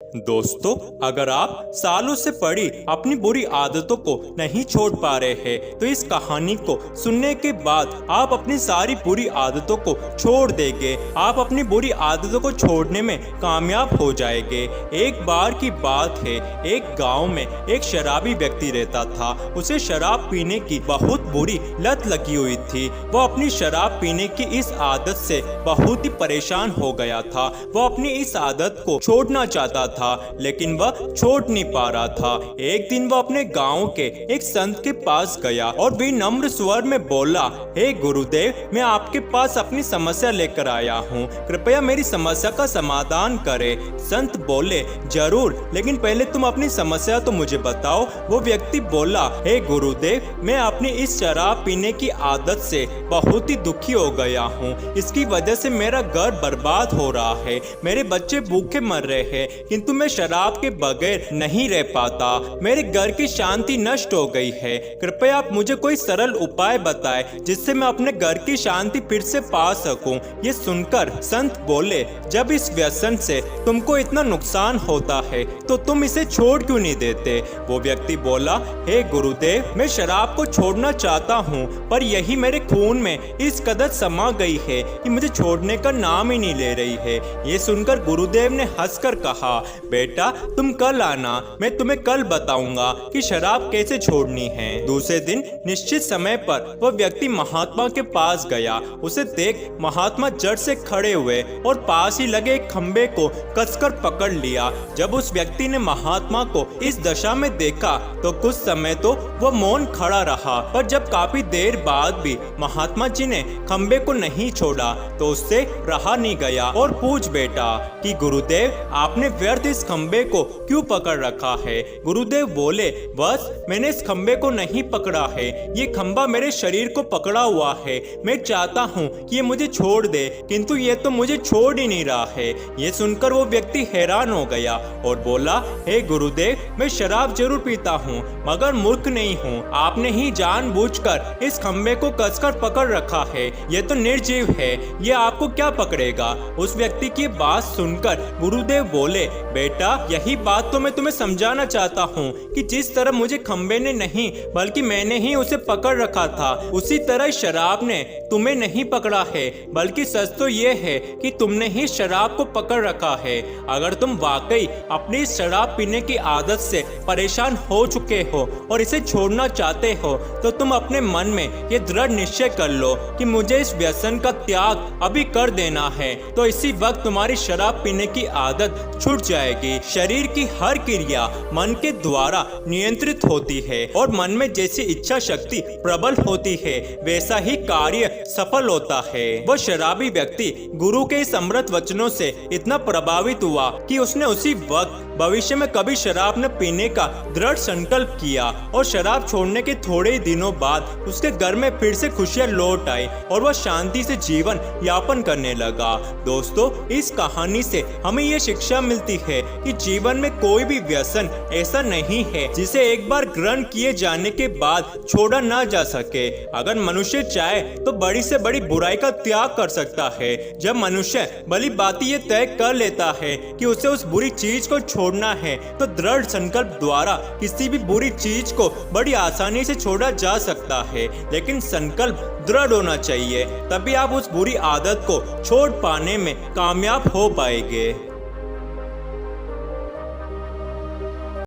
दोस्तों, अगर आप सालों से पड़ी अपनी बुरी आदतों को नहीं छोड़ पा रहे हैं तो इस कहानी को सुनने के बाद आप अपनी सारी बुरी आदतों को छोड़ देंगे। आप अपनी बुरी आदतों को छोड़ने में कामयाब हो जाएंगे। एक बार की बात है, एक गांव में एक शराबी व्यक्ति रहता था। उसे शराब पीने की बहुत बुरी लत लगी हुई थी। वो अपनी शराब पीने की इस आदत से बहुत ही परेशान हो गया था। वो अपनी इस आदत को छोड़ना चाहता था, लेकिन वह छोड़ नहीं पा रहा था। एक दिन वह अपने गांव के एक संत के पास गया और विनम्र स्वर में बोला, हे गुरुदेव, मैं आपके पास अपनी समस्या लेकर आया हूँ, कृपया मेरी समस्या का समाधान करें। संत बोले, जरूर, लेकिन पहले तुम अपनी समस्या तो मुझे बताओ। वो व्यक्ति बोला, हे गुरुदेव, मैं अपनी इस शराब पीने की आदत से बहुत ही दुखी हो गया हूँ। इसकी वजह से मेरा घर बर्बाद हो रहा है, मेरे बच्चे भूखे मर रहे हैं, किंतु मैं शराब के बगैर नहीं रह पाता। मेरे घर की शांति नष्ट हो गई है। कृपया आप मुझे कोई सरल उपाय बताएं जिससे मैं अपने घर की शांति फिर से पा सकूं। ये सुनकर संत बोले, जब इस व्यसन से तुमको इतना नुकसान होता है तो तुम इसे छोड़ क्यों नहीं देते? वो व्यक्ति बोला, हे गुरुदेव, मैं शराब को छोड़ना चाहता हूँ, पर यही मेरे खून में इस कदर समा गई है कि मुझे छोड़ने का नाम ही नहीं ले रही है। ये सुनकर गुरुदेव ने हंसकर कहा, बेटा, तुम कल आना, मैं तुम्हें कल बताऊंगा कि शराब कैसे छोड़नी है। दूसरे दिन निश्चित समय पर वह व्यक्ति महात्मा के पास गया। उसे देख महात्मा जड़ से खड़े हुए और पास ही लगे एक खंबे को कसकर पकड़ लिया। जब उस व्यक्ति ने महात्मा को इस दशा में देखा तो कुछ समय तो वह मौन खड़ा रहा, पर जब काफी देर बाद भी महात्मा जी ने खंबे को नहीं छोड़ा तो उससे रहा नहीं गया और पूछ बेटा कि गुरुदेव, आपने व्यर्थ इस खंबे को क्यों पकड़ रखा है? गुरुदेव बोले, बस मैंने इस खंबे को नहीं पकड़ा है, ये खंबा मेरे शरीर को पकड़ा हुआ है। मैं चाहता हूँ कि ये मुझे छोड़ दे, किंतु ये तो मुझे छोड़ ही नहीं रहा है। ये सुनकर वो व्यक्ति हैरान हो गया और बोला, हे गुरुदेव, मैं शराब जरूर पीता हूँ, मगर मूर्ख नहीं हूँ। आपने ही जानबूझकर इस खंबे को कसकर पकड़ रखा है। ये तो निर्जीव है, ये आपको क्या पकड़ेगा? उस व्यक्ति की बात सुनकर गुरुदेव बोले, बेटा, यही बात तो मैं तुम्हें समझाना चाहता हूँ कि जिस तरह मुझे खंबे ने नहीं बल्कि मैंने ही उसे पकड़ रखा था, उसी तरह शराब ने तुम्हें नहीं पकड़ा है, बल्कि सच तो ये है कि तुमने ही शराब को पकड़ रखा है। अगर तुम वाकई अपनी शराब पीने की आदत से परेशान हो चुके हो और इसे छोड़ना चाहते हो तो तुम अपने मन में ये दृढ़ निश्चय कर लो कि मुझे इस व्यसन का त्याग अभी कर देना है, तो इसी वक्त तुम्हारी शराब पीने की आदत छूट जाएगी। शरीर की हर क्रिया मन के द्वारा नियंत्रित होती है और मन में जैसी इच्छा शक्ति प्रबल होती है वैसा ही कार्य सफल होता है। वह शराबी व्यक्ति गुरु के इस अमृत वचनों से इतना प्रभावित हुआ कि उसने उसी वक्त भविष्य में कभी शराब न पीने का दृढ़ संकल्प किया और शराब छोड़ने के थोड़े ही दिनों बाद उसके घर में फिर से खुशियां लौट आई और वह शांति से जीवन यापन करने लगा। दोस्तों, इस कहानी से हमें ये शिक्षा मिलती है कि जीवन में कोई भी व्यसन ऐसा नहीं है जिसे एक बार ग्रहण किए जाने के बाद छोड़ा ना जा सके। अगर मनुष्य चाहे तो बड़ी से बड़ी बुराई का त्याग कर सकता है। जब मनुष्य भली बात ये तय कर लेता है कि उसे उस बुरी चीज को छोड़ना है तो दृढ़ संकल्प द्वारा किसी भी बुरी चीज को बड़ी आसानी से छोड़ा जा सकता है, लेकिन संकल्प दृढ़ होना चाहिए, तभी आप उस बुरी आदत को छोड़ पाने में कामयाब हो पाएंगे।